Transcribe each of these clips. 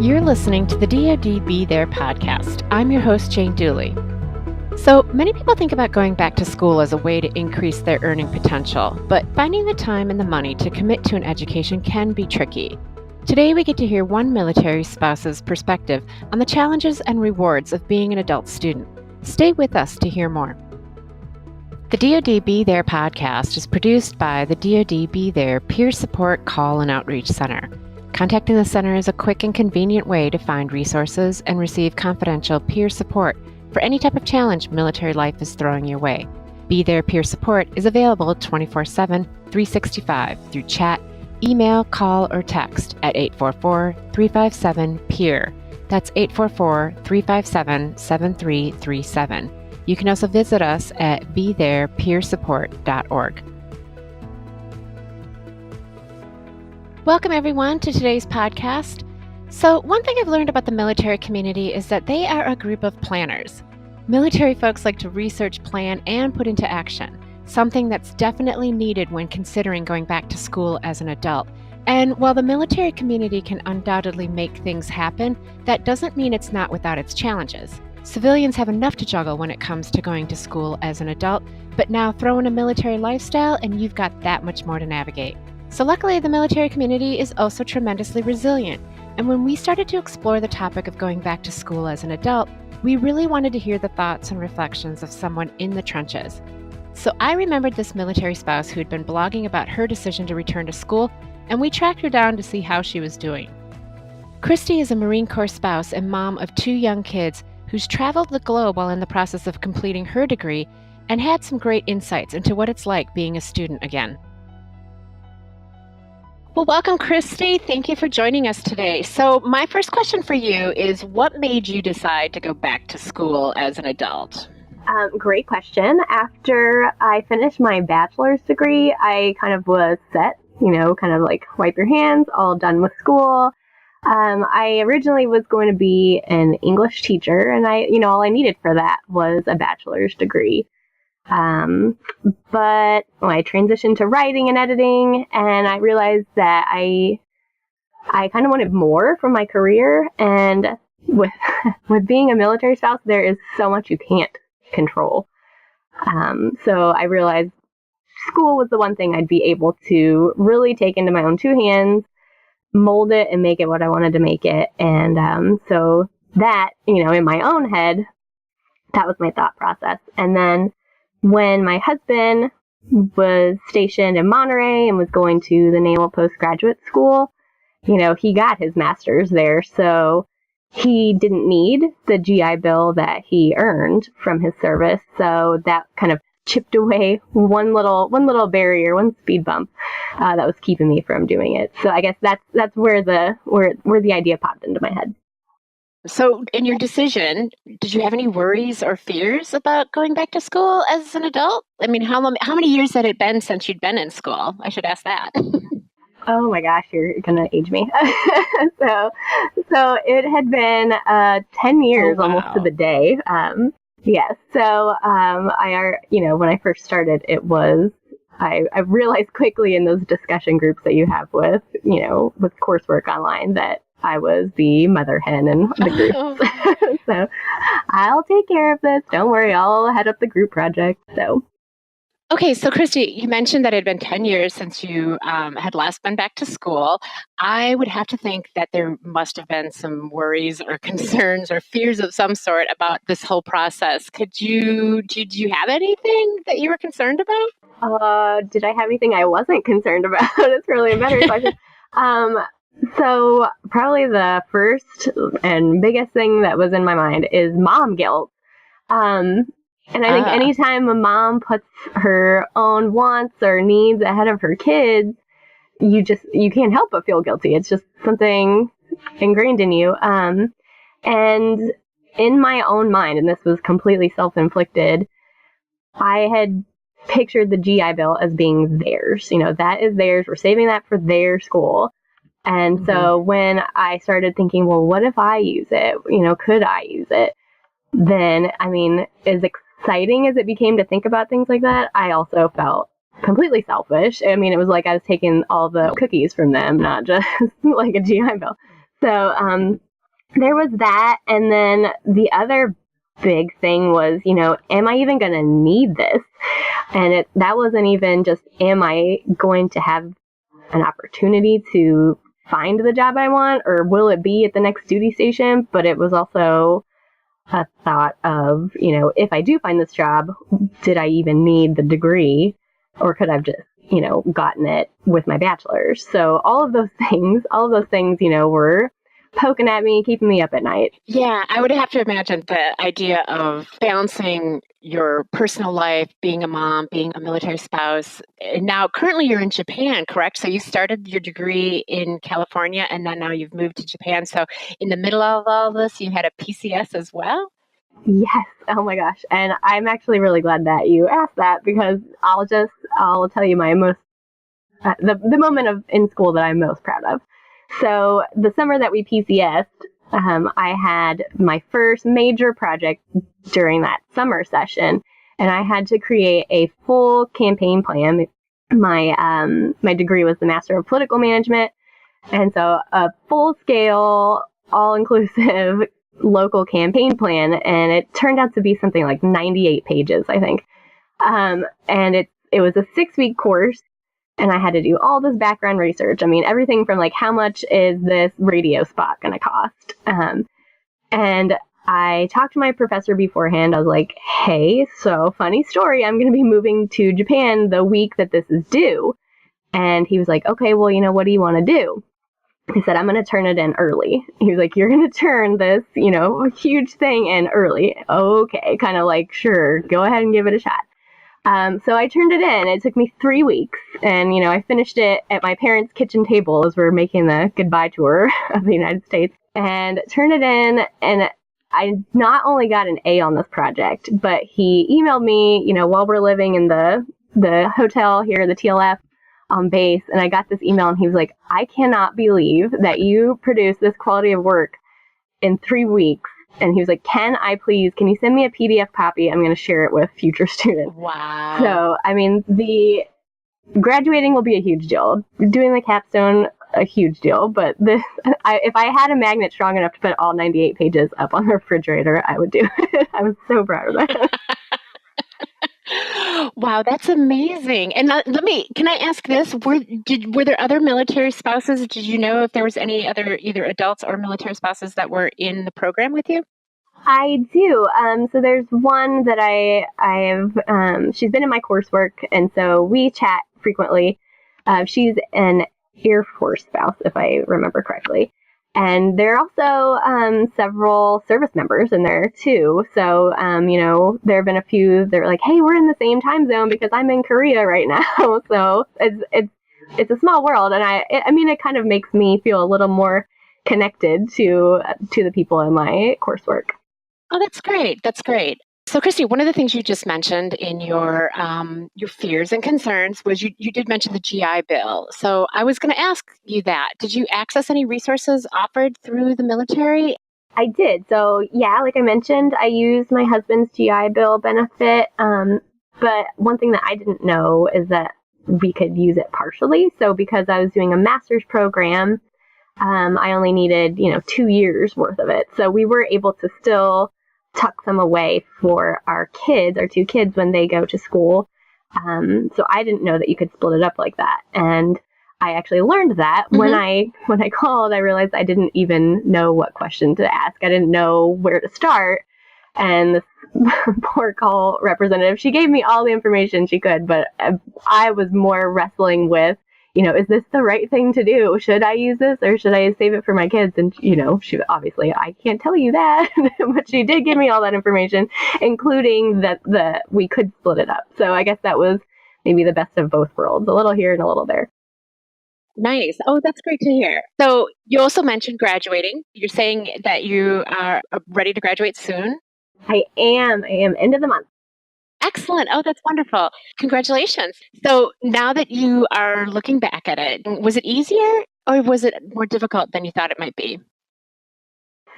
You're listening to the DoD BeThere Podcast. I'm your host, Jane Dooley. So many people think about going back to school as a way to increase their earning potential, but finding the time and the money to commit to an education can be tricky. Today we get to hear one military spouse's perspective on the challenges and rewards of being an adult student. Stay with us to hear more. The DoD BeThere Podcast is produced by the DoD BeThere Peer Support Call and Outreach Center. Contacting the center is a quick and convenient way to find resources and receive confidential peer support for any type of challenge military life is throwing your way. BeThere Peer Support is available 24/7, 365 through chat, email, call, or text at 844-357-PEER. That's 844-357-7337. You can also visit us at betherepeersupport.org. Welcome, everyone, to today's podcast. So one thing I've learned about the military community is that they are a group of planners. Military folks like to research, plan, and put into action, something that's definitely needed when considering going back to school as an adult. And while the military community can undoubtedly make things happen, that doesn't mean it's not without its challenges. Civilians have enough to juggle when it comes to going to school as an adult, but now throw in a military lifestyle and you've got that much more to navigate. So luckily, the military community is also tremendously resilient. And when we started to explore the topic of going back to school as an adult, we really wanted to hear the thoughts and reflections of someone in the trenches. So I remembered this military spouse who had been blogging about her decision to return to school, and we tracked her down to see how she was doing. Kristi is a Marine Corps spouse and mom of 2 young kids who's traveled the globe while in the process of completing her degree and had some great insights into what it's like being a student again. Well, welcome, Kristi. Thank you for joining us today. So my first question for you is, what made you decide to go back to school as an adult? Great question. After I finished my bachelor's degree, I kind of was set, kind of like wipe your hands, all done with school. I originally was going to be an English teacher, and all I needed for that was a bachelor's degree. But I transitioned to writing and editing, and I realized that I kind of wanted more from my career. And with being a military spouse, there is so much you can't control. So I realized school was the one thing I'd be able to really take into my own 2 hands, mold it, and make it what I wanted to make it. And so that, in my own head, that was my thought process. And then when my husband was stationed in Monterey and was going to the Naval Postgraduate School, he got his master's there, so he didn't need the GI Bill that he earned from his service. So that kind of chipped away one little barrier, one speed bump that was keeping me from doing it. So I guess that's where the idea popped into my head. So in your decision, did you have any worries or fears about going back to school as an adult? I mean, how many years had it been since you'd been in school? I should ask that. Oh my gosh, you're going to age me. So it had been 10 years almost to the day. Yes. So when I first started, it was, I realized quickly in those discussion groups that you have with coursework online that I was the mother hen in the group. So I'll take care of this. Don't worry. I'll head up the group project. So. Okay. So Kristi, you mentioned that it had been 10 years since you had last been back to school. I would have to think that there must have been some worries or concerns or fears of some sort about this whole process. Did you have anything that you were concerned about? Did I have anything I wasn't concerned about? It's really a better question. So probably the first and biggest thing that was in my mind is mom guilt. And I think anytime a mom puts her own wants or needs ahead of her kids, you can't help but feel guilty. It's just something ingrained in you. And in my own mind, and this was completely self-inflicted, I had pictured the GI Bill as being theirs. That is theirs. We're saving that for their school. And so when I started thinking, well, what if I use it? Could I use it? Then, as exciting as it became to think about things like that, I also felt completely selfish. It was like I was taking all the cookies from them, not just like a GI Bill. So there was that. And then the other big thing was, am I even going to need this? And that wasn't even just, am I going to have an opportunity to find the job I want, or will it be at the next duty station? But it was also a thought of, if I do find this job, did I even need the degree, or could I've just, gotten it with my bachelor's? So all of those things, were poking at me, keeping me up at night. Yeah, I would have to imagine the idea of balancing your personal life, being a mom, being a military spouse. And now, currently, you're in Japan, correct? So you started your degree in California, and then now you've moved to Japan. So in the middle of all this, you had a PCS as well? Yes. Oh my gosh. And I'm actually really glad that you asked that, because I'll tell you my most, the moment in school that I'm most proud of. So the summer that we PCS'd, I had my first major project during that summer session, and I had to create a full campaign plan. My degree was the Master of Political Management, and so a full-scale, all-inclusive local campaign plan, and it turned out to be something like 98 pages, I think. And it was a 6-week course, and I had to do all this background research. I mean, everything from like, how much is this radio spot going to cost? And I talked to my professor beforehand. I was like, hey, so funny story, I'm going to be moving to Japan the week that this is due. And he was like, okay, well, what do you want to do? He said, I'm going to turn it in early. He was like, you're going to turn this, huge thing in early. Okay, kind of like, sure, go ahead and give it a shot. So I turned it in. It took me 3 weeks, and, I finished it at my parents' kitchen table as we were making the goodbye tour of the United States, and turned it in. And I not only got an A on this project, but he emailed me, while we're living in the hotel here, the TLF on base, and I got this email, and he was like, I cannot believe that you produced this quality of work in 3 weeks. And he was like, can you send me a PDF copy? I'm going to share it with future students. Wow. So, I mean, the graduating will be a huge deal. Doing the capstone, a huge deal. But if I had a magnet strong enough to put all 98 pages up on the refrigerator, I would do it. I was so proud of that. Wow, that's amazing. And can I ask this? Were there other military spouses? Did you know if there was any other either adults or military spouses that were in the program with you? I do. So there's one that she's been in my coursework, and so we chat frequently. She's an Air Force spouse, if I remember correctly. And there are also several service members in there too. So, there have been a few that are like, hey, we're in the same time zone because I'm in Korea right now. So it's a small world. And it kind of makes me feel a little more connected to the people in my coursework. Oh, that's great. That's great. So, Kristi, one of the things you just mentioned in your fears and concerns was you did mention the GI Bill. So I was going to ask you that. Did you access any resources offered through the military? I did. So, yeah, like I mentioned, I used my husband's GI Bill benefit. But one thing that I didn't know is that we could use it partially. So because I was doing a master's program, I only needed, 2 years worth of it. So we were able to still tuck some away for our 2 kids when they go to school. So I didn't know that you could split it up like that. And I actually learned that when I called. I realized I didn't even know what question to ask. I didn't know where to start. And this poor call representative, she gave me all the information she could, but I was more wrestling with, is this the right thing to do? Should I use this, or should I save it for my kids? And, she obviously, I can't tell you that, but she did give me all that information, including that we could split it up. So I guess that was maybe the best of both worlds, a little here and a little there. Nice. Oh, that's great to hear. So you also mentioned graduating. You're saying that you are ready to graduate soon? I am end of the month. Excellent. Oh, that's wonderful. Congratulations. So now that you are looking back at it, was it easier or was it more difficult than you thought it might be?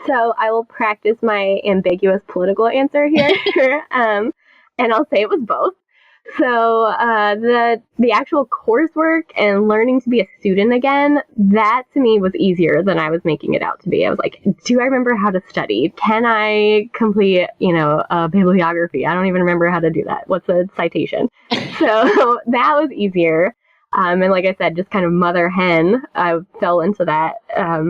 So I will practice my ambiguous political answer here. And I'll say it was both. So the actual coursework and learning to be a student again, that to me was easier than I was making it out to be. I was like, do I remember how to study? Can I complete, a bibliography? I don't even remember how to do that. What's a citation? So that was easier. And like I said, just kind of mother hen, I fell into that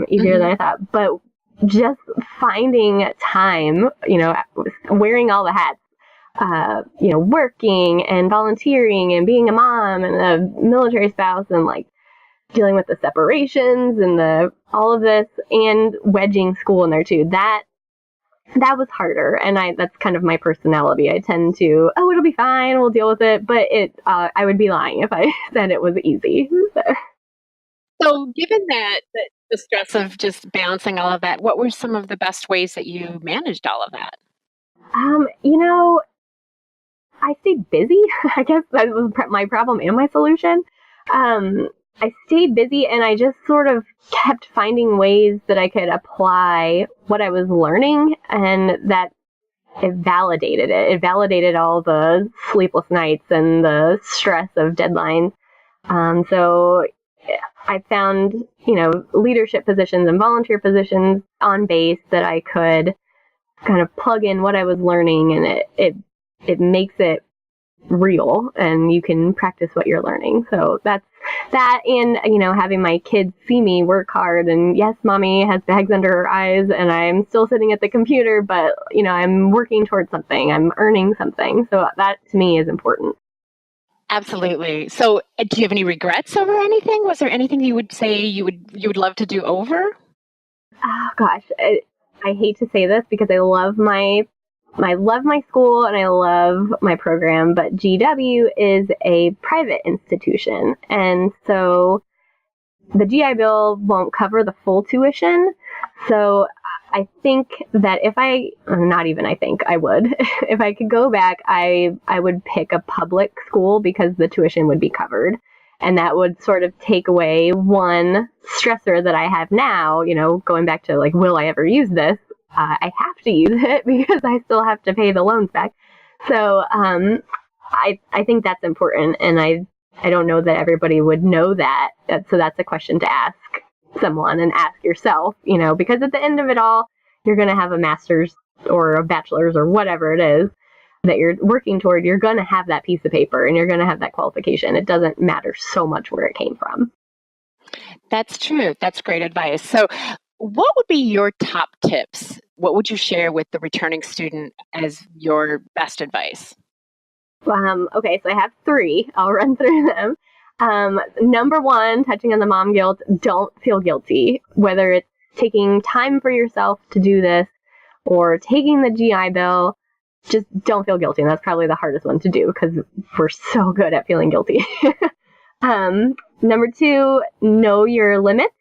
easier than I thought. But just finding time, wearing all the hats, working and volunteering and being a mom and a military spouse and like dealing with the separations and all of this and wedging school in there too. That was harder. And that's kind of my personality. I tend to, it'll be fine. We'll deal with it. But I would be lying if I said it was easy. So given that the stress of just balancing all of that, what were some of the best ways that you managed all of that? I stayed busy. I guess that was my problem and my solution. I stayed busy and I just sort of kept finding ways that I could apply what I was learning, and that it validated it. It validated all the sleepless nights and the stress of deadlines. So I found, leadership positions and volunteer positions on base that I could kind of plug in what I was learning, and it makes it real and you can practice what you're learning. So that's that. And, having my kids see me work hard, and yes, mommy has bags under her eyes and I'm still sitting at the computer, but, I'm working towards something, I'm earning something. So that to me is important. Absolutely. So do you have any regrets over anything? Was there anything you would say you would love to do over? Oh gosh, I hate to say this because I love my school and I love my program, but GW is a private institution. And so the GI Bill won't cover the full tuition. So I think that I would, if I could go back, I would pick a public school because the tuition would be covered. And that would sort of take away one stressor that I have now, going back to like, will I ever use this? I have to use it because I still have to pay the loans back. So I think that's important. And I don't know that everybody would know that. So that's a question to ask someone and ask yourself, because at the end of it all, you're going to have a master's or a bachelor's or whatever it is that you're working toward. You're going to have that piece of paper and you're going to have that qualification. It doesn't matter so much where it came from. That's true. That's great advice. So what would be your top tips? What would you share with the returning student as your best advice? Okay, so I have 3. I'll run through them. Number 1, touching on the mom guilt, don't feel guilty. Whether it's taking time for yourself to do this or taking the GI Bill, just don't feel guilty. And that's probably the hardest one to do because we're so good at feeling guilty. Number 2, know your limits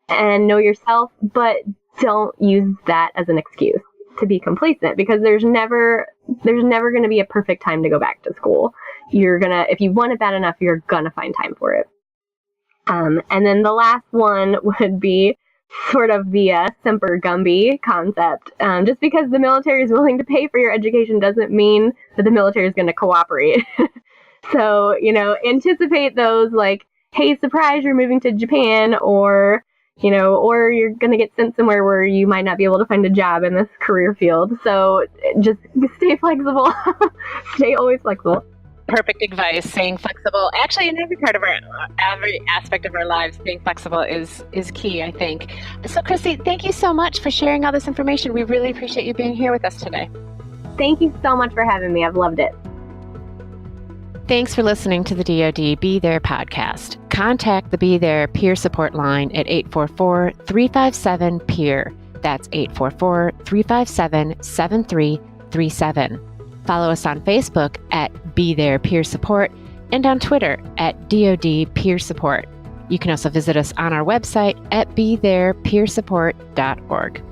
and know yourself, but don't use that as an excuse to be complacent, because there's never going to be a perfect time to go back to school. If you want it bad enough, you're going to find time for it. And then the last one would be sort of the Semper Gumby concept. Just because the military is willing to pay for your education doesn't mean that the military is going to cooperate. So, anticipate those like, hey, surprise, you're moving to Japan, or you're going to get sent somewhere where you might not be able to find a job in this career field. So just stay flexible. Stay always flexible. Perfect advice. Staying flexible. Actually, in every aspect of our lives, being flexible is key, I think. So, Kristi, thank you so much for sharing all this information. We really appreciate you being here with us today. Thank you so much for having me. I've loved it. Thanks for listening to the DoD BeThere Podcast. Contact the BeThere peer support line at 844-357-PEER. That's 844-357-7337. Follow us on Facebook at BeThere Peer Support and on Twitter at DoD Peer Support. You can also visit us on our website at BeTherePeerSupport.org.